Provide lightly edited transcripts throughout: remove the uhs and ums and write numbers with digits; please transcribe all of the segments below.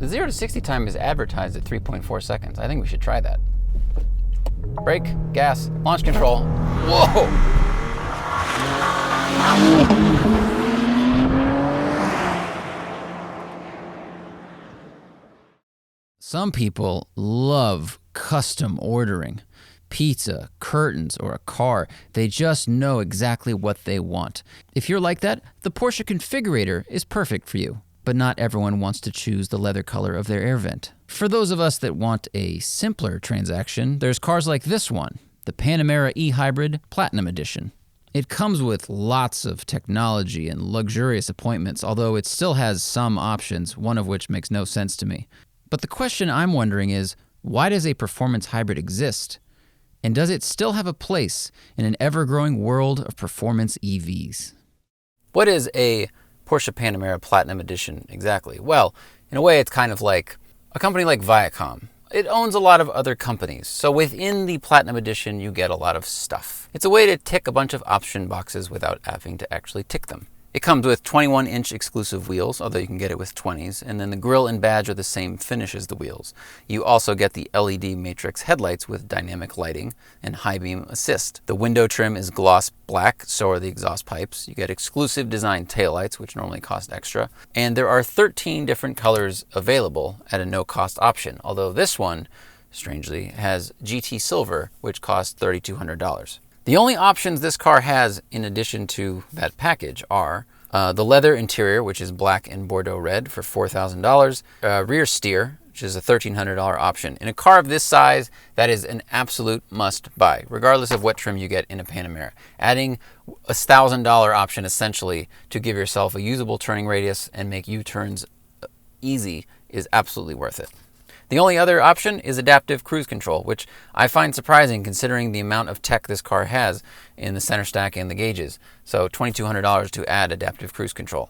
The 0 to 60 time is advertised at 3.4 seconds. I think we should try that. Brake, gas, launch control. Whoa! Some people love custom ordering. Pizza, curtains, or a car. They just know exactly what they want. If you're like that, the Porsche Configurator is perfect for you. But not everyone wants to choose the leather color of their air vent. For those of us that want a simpler transaction, there's cars like this one, the Panamera e-Hybrid Platinum Edition. It comes with lots of technology and luxurious appointments, although it still has some options, one of which makes no sense to me. But the question I'm wondering is, why does a performance hybrid exist? And does it still have a place in an ever-growing world of performance EVs? What is a Porsche Panamera Platinum Edition exactly? Well, in a way, it's kind of like a company like Viacom. It owns a lot of other companies, so within the Platinum Edition, you get a lot of stuff. It's a way to tick a bunch of option boxes without having to actually tick them. It comes with 21-inch exclusive wheels, although you can get it with 20s, and then the grille and badge are the same finish as the wheels. You also get the LED matrix headlights with dynamic lighting and high beam assist. The window trim is gloss black, so are the exhaust pipes. You get exclusive design taillights, which normally cost extra. And there are 13 different colors available at a no-cost option, although this one, strangely, has GT Silver, which costs $3,200. The only options this car has in addition to that package are the leather interior, which is black and Bordeaux red for $4,000, rear steer, which is a $1,300 option. In a car of this size, that is an absolute must buy, regardless of what trim you get in a Panamera. Adding a $1,000 option essentially to give yourself a usable turning radius and make U-turns easy is absolutely worth it. The only other option is adaptive cruise control, which I find surprising considering the amount of tech this car has in the center stack and the gauges. So $2,200 to add adaptive cruise control.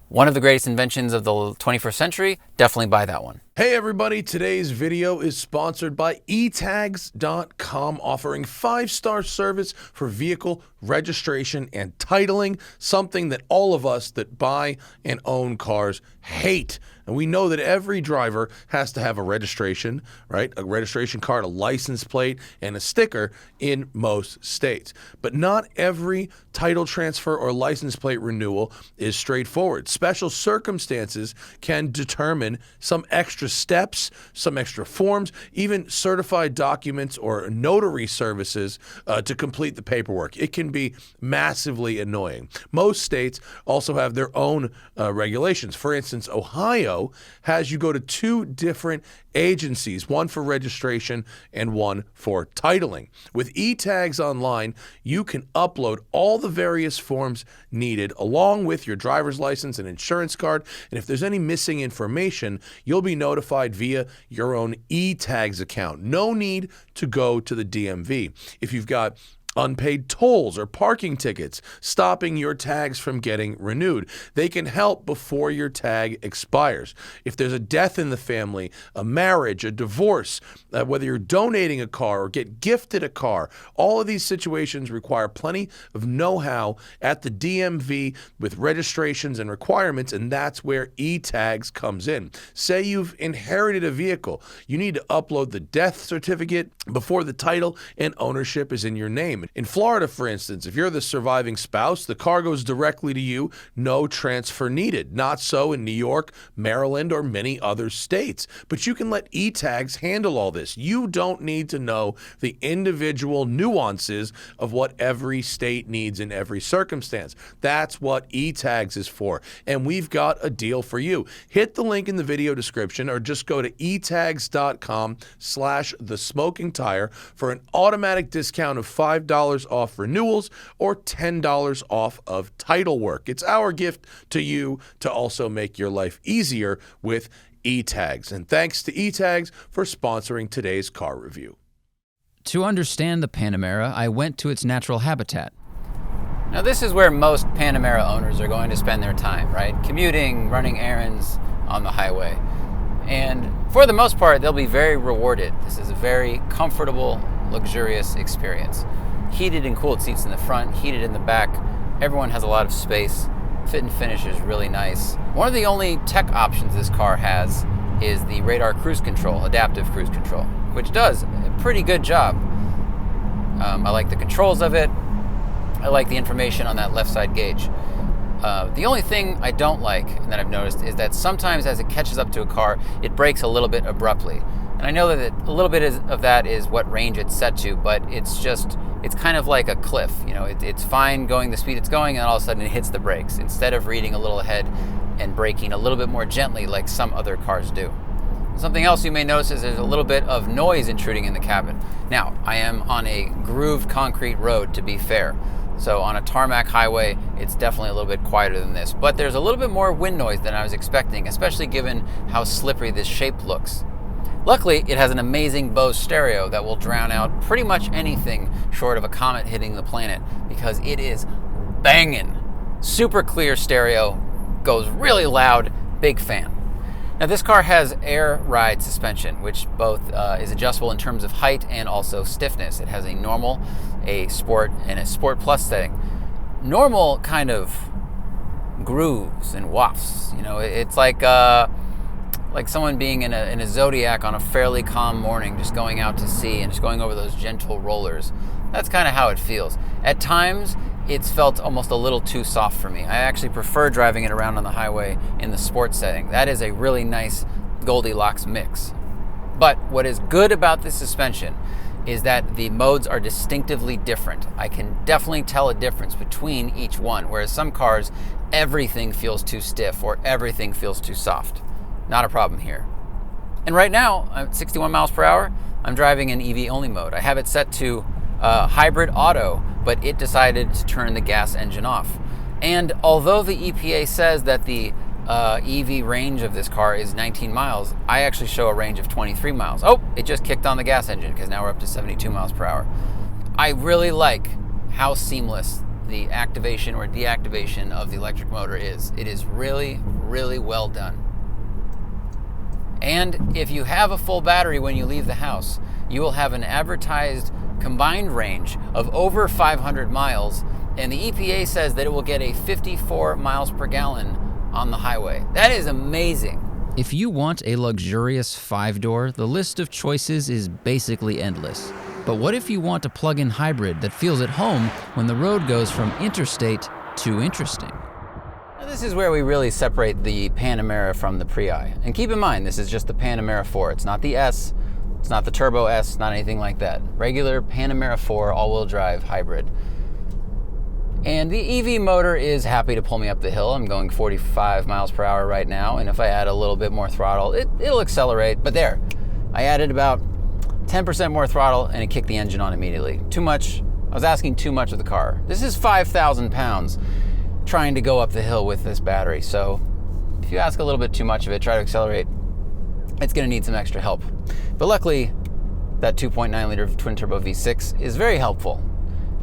One of the greatest inventions of the 21st century, definitely buy that one. Hey everybody, today's video is sponsored by eTags.com, offering 5-star service for vehicle registration and titling, something that all of us that buy and own cars hate. And we know that every driver has to have a registration, right? A registration card, a license plate, and a sticker in most states. But not every title transfer or license plate renewal is straightforward. Special circumstances can determine some extra steps, some extra forms, even certified documents or notary services to complete the paperwork. It can be massively annoying. Most states also have their own regulations. For instance, Ohio has you go to 2 different agencies, one for registration and one for titling. With eTags Online, you can upload all the various forms needed along with your driver's license and insurance card, and if there's any missing information, you'll be notified via your own eTags account. No need to go to the DMV. If you've got unpaid tolls or parking tickets stopping your tags from getting renewed, they can help before your tag expires. If there's a death in the family, a marriage, a divorce, whether you're donating a car or get gifted a car, all of these situations require plenty of know-how at the DMV with registrations and requirements, and that's where eTags comes in. Say you've inherited a vehicle. You need to upload the death certificate before the title and ownership is in your name. In Florida, for instance, if you're the surviving spouse, the car goes directly to you, no transfer needed. Not so in New York, Maryland, or many other states. But you can let eTags handle all this. You don't need to know the individual nuances of what every state needs in every circumstance. That's what eTags is for. And we've got a deal for you. Hit the link in the video description or just go to etags.com/thesmokingtire for an automatic discount of $5 off renewals or $10 off of title work. It's our gift to you to also make your life easier with eTags. And thanks to eTags for sponsoring today's car review. To understand the Panamera, I went to its natural habitat. Now this is where most Panamera owners are going to spend their time, right? Commuting, running errands on the highway. And for the most part, they'll be very rewarded. This is a very comfortable, luxurious experience. Heated and cooled seats in the front, heated in the back. Everyone has a lot of space. Fit and finish is really nice. One of the only tech options this car has is the radar cruise control, adaptive cruise control, which does a pretty good job. I like the controls of it. I like the information on that left side gauge. The only thing I don't like, and that I've noticed, is that sometimes as it catches up to a car, it brakes a little bit abruptly. And I know that a little bit of that is what range it's set to, but it's kind of like a cliff. You know, it's fine going the speed it's going, and all of a sudden it hits the brakes, instead of reading a little ahead and braking a little bit more gently like some other cars do. Something else you may notice is there's a little bit of noise intruding in the cabin. Now, I am on a grooved concrete road, to be fair. So on a tarmac highway, it's definitely a little bit quieter than this. But there's a little bit more wind noise than I was expecting, especially given how slippery this shape looks. Luckily, it has an amazing Bose stereo that will drown out pretty much anything short of a comet hitting the planet, because it is banging. Super clear stereo, goes really loud, big fan. Now this car has air ride suspension, which both is adjustable in terms of height and also stiffness. It has a normal, a sport, and a sport plus setting. Normal kind of grooves and wafts. You know, it's like someone being in a Zodiac on a fairly calm morning, just going out to sea and just going over those gentle rollers. That's kind of how it feels. At times, it's felt almost a little too soft for me. I actually prefer driving it around on the highway in the sport setting. That is a really nice Goldilocks mix. But what is good about this suspension is that the modes are distinctively different. I can definitely tell a difference between each one, whereas some cars, everything feels too stiff or everything feels too soft. Not a problem here. And right now, I'm at 61 miles per hour. I'm driving in EV only mode. I have it set to hybrid auto, but it decided to turn the gas engine off. And although the EPA says that the EV range of this car is 19 miles, I actually show a range of 23 miles. Oh, it just kicked on the gas engine because now we're up to 72 miles per hour. I really like how seamless the activation or deactivation of the electric motor is. It is really, really well done. And if you have a full battery when you leave the house, you will have an advertised combined range of over 500 miles, and the EPA says that it will get a 54 miles per gallon on the highway. That is amazing. If you want a luxurious 5-door, the list of choices is basically endless. But what if you want a plug-in hybrid that feels at home when the road goes from interstate to interesting? Now, this is where we really separate the Panamera from the Prii. And keep in mind, this is just the Panamera 4. It's not the S, it's not the Turbo S, not anything like that. Regular Panamera 4 all-wheel drive hybrid. And the EV motor is happy to pull me up the hill. I'm going 45 miles per hour right now, and if I add a little bit more throttle, it'll accelerate. But there, I added about 10% more throttle, and it kicked the engine on immediately. Too much. I was asking too much of the car. This is 5,000 pounds trying to go up the hill with this battery. So if you ask a little bit too much of it, try to accelerate, it's going to need some extra help. But luckily, that 2.9 liter twin turbo V6 is very helpful.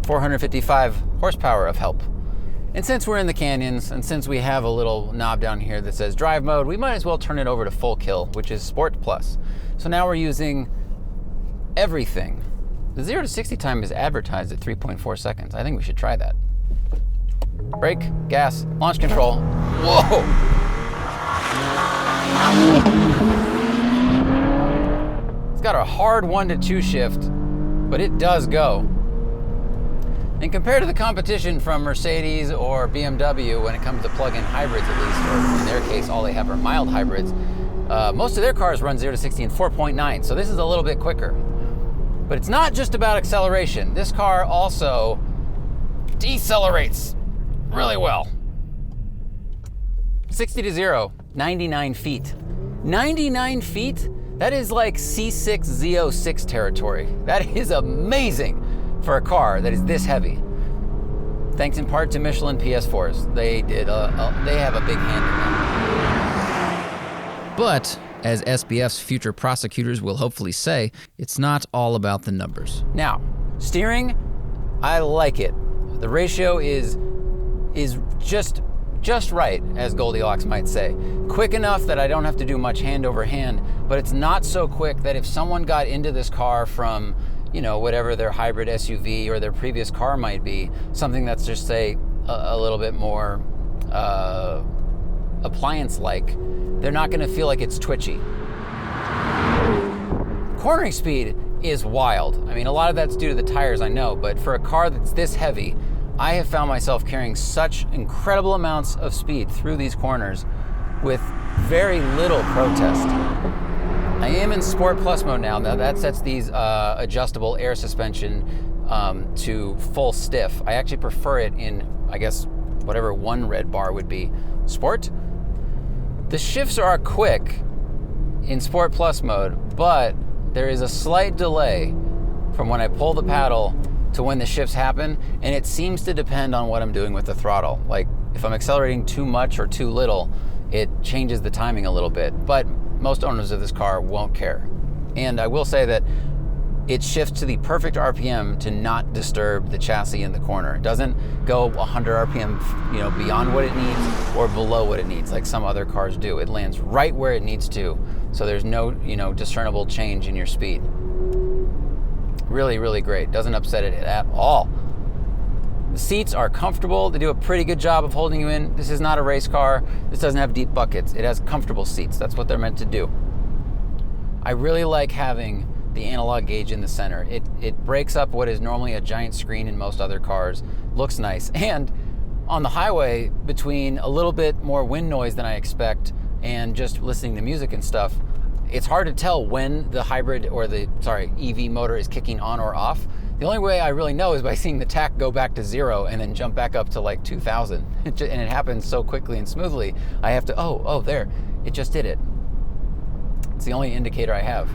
455 horsepower of help. And since we're in the canyons, and since we have a little knob down here that says drive mode, we might as well turn it over to full kill, which is Sport Plus. So now we're using everything. The 0 to 60 time is advertised at 3.4 seconds. I think we should try that. Brake, gas, launch control. Whoa! It's got a hard 1 to 2 shift, but it does go. And compared to the competition from Mercedes or BMW when it comes to plug-in hybrids at least, or in their case all they have are mild hybrids, most of their cars run 0 to 60 in 4.9, so this is a little bit quicker. But it's not just about acceleration. This car also decelerates really well. 60 to 0, 99 feet. 99 feet? That is like C6 Z06 territory. That is amazing for a car that is this heavy. Thanks in part to Michelin PS4s. They have a big hand in that. But, as SBF's future prosecutors will hopefully say, it's not all about the numbers. Now, steering, I like it. The ratio is just right, as Goldilocks might say. Quick enough that I don't have to do much hand over hand, but it's not so quick that if someone got into this car from, you know, whatever their hybrid SUV or their previous car might be, something that's just, say, a little bit more appliance-like, they're not going to feel like it's twitchy. cornering speed is wild. I mean, a lot of that's due to the tires, I know, but for a car that's this heavy, I have found myself carrying such incredible amounts of speed through these corners with very little protest. I am in Sport Plus mode now. Now that sets these adjustable air suspension to full stiff. I actually prefer it in, I guess, whatever one red bar would be. Sport? The shifts are quick in Sport Plus mode, but there is a slight delay from when I pull the paddle to when the shifts happen, and it seems to depend on what I'm doing with the throttle. Like, if I'm accelerating too much or too little, it changes the timing a little bit, but most owners of this car won't care. And I will say that it shifts to the perfect RPM to not disturb the chassis in the corner. It doesn't go 100 RPM, beyond what it needs or below what it needs, like some other cars do. It lands right where it needs to, so there's no, discernible change in your speed. Really, really great. Doesn't upset it at all. The seats are comfortable. They do a pretty good job of holding you in. This is not a race car. This doesn't have deep buckets. It has comfortable seats. That's what they're meant to do. I really like having the analog gauge in the center. It breaks up what is normally a giant screen in most other cars. Looks nice. And on the highway, between a little bit more wind noise than I expect and just listening to music and stuff, it's hard to tell when the hybrid or the EV motor is kicking on or off. The only way I really know is by seeing the tach go back to 0 and then jump back up to like 2,000. And it happens so quickly and smoothly. I have to, oh, there, it just did it. It's the only indicator I have.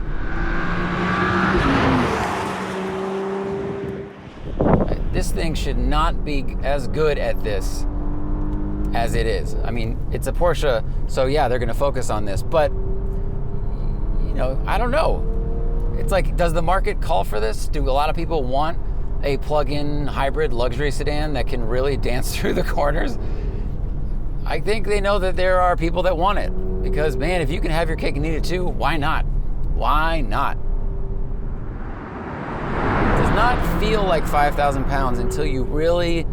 This thing should not be as good at this as it is. I mean, it's a Porsche, so yeah, they're gonna focus on this, but I don't know. It's like, does the market call for this? Do a lot of people want a plug-in hybrid luxury sedan that can really dance through the corners? I think they know that there are people that want it, because man, if you can have your cake and eat it too, why not? Why not? It does not feel like 5,000 pounds until you really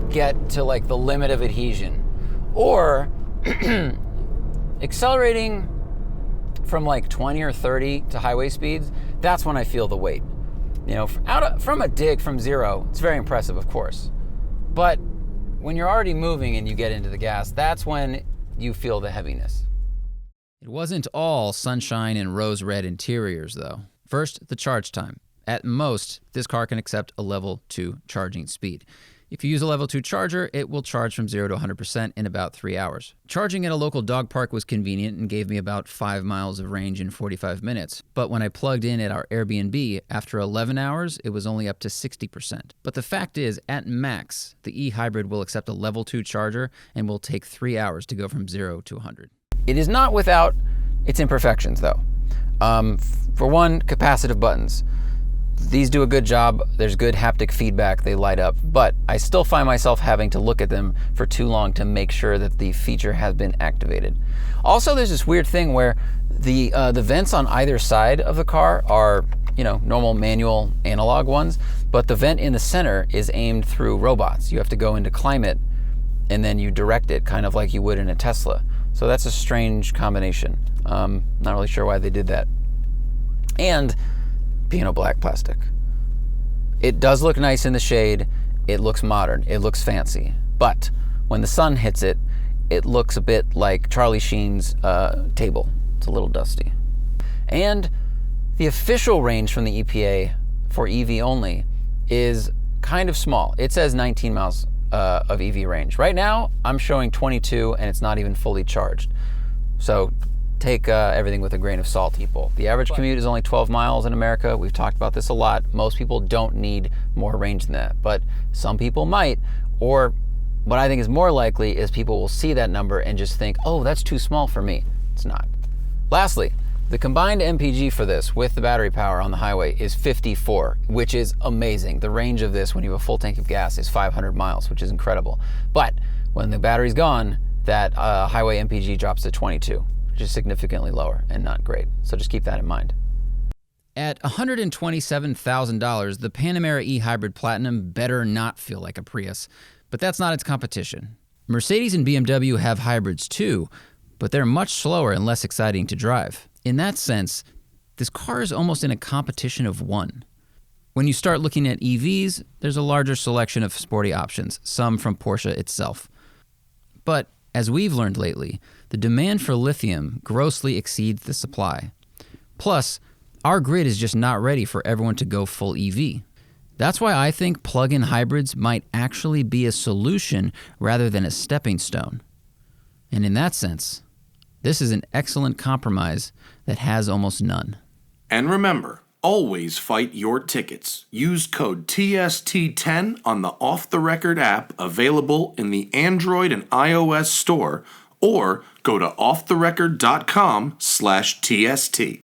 get to like the limit of adhesion, or accelerating from like 20 or 30 to highway speeds. That's when I feel the weight. From a dig from 0, it's very impressive, of course. But when you're already moving and you get into the gas, that's when you feel the heaviness. It wasn't all sunshine and rose red interiors, though. First, the charge time. At most, this car can accept a level 2 charging speed. If you use a level 2 charger, it will charge from 0 to 100% in about 3 hours. Charging at a local dog park was convenient and gave me about 5 miles of range in 45 minutes. But when I plugged in at our Airbnb, after 11 hours, it was only up to 60%. But the fact is, at max, the e-hybrid will accept a level 2 charger and will take 3 hours to go from 0 to 100. It is not without its imperfections, though. For one, capacitive buttons. These do a good job. There's good haptic feedback. They light up, but I still find myself having to look at them for too long to make sure that the feature has been activated. Also, there's this weird thing where the vents on either side of the car are, normal manual analog ones, but the vent in the center is aimed through robots. You have to go into climate and then you direct it kind of like you would in a Tesla. So that's a strange combination. Not really sure why they did that. And Pinot black plastic. It does look nice in the shade. It looks modern. It looks fancy. But when the sun hits it, it looks a bit like Charlie Sheen's table. It's a little dusty. And the official range from the EPA for EV only is kind of small. It says 19 miles of EV range. Right now, I'm showing 22 and it's not even fully charged. So take everything with a grain of salt, people. The average commute is only 12 miles in America. We've talked about this a lot. Most people don't need more range than that, but some people might. Or what I think is more likely is people will see that number and just think, oh, that's too small for me. It's not. Lastly, the combined MPG for this with the battery power on the highway is 54, which is amazing. The range of this when you have a full tank of gas is 500 miles, which is incredible. But when the battery's gone, that highway MPG drops to 22. Which is significantly lower and not great. So just keep that in mind. At $127,000, the Panamera e-Hybrid Platinum better not feel like a Prius, but that's not its competition. Mercedes and BMW have hybrids too, but they're much slower and less exciting to drive. In that sense, This car is almost in a competition of one. When you start looking at EVs, there's a larger selection of sporty options, some from Porsche itself. But as we've learned lately, the demand for lithium grossly exceeds the supply. Plus, our grid is just not ready for everyone to go full EV. That's why I think plug-in hybrids might actually be a solution rather than a stepping stone. And in that sense, this is an excellent compromise that has almost none. And remember, always fight your tickets. Use code TST10 on the Off the Record app available in the Android and iOS store, or go to offtherecord.com/TST.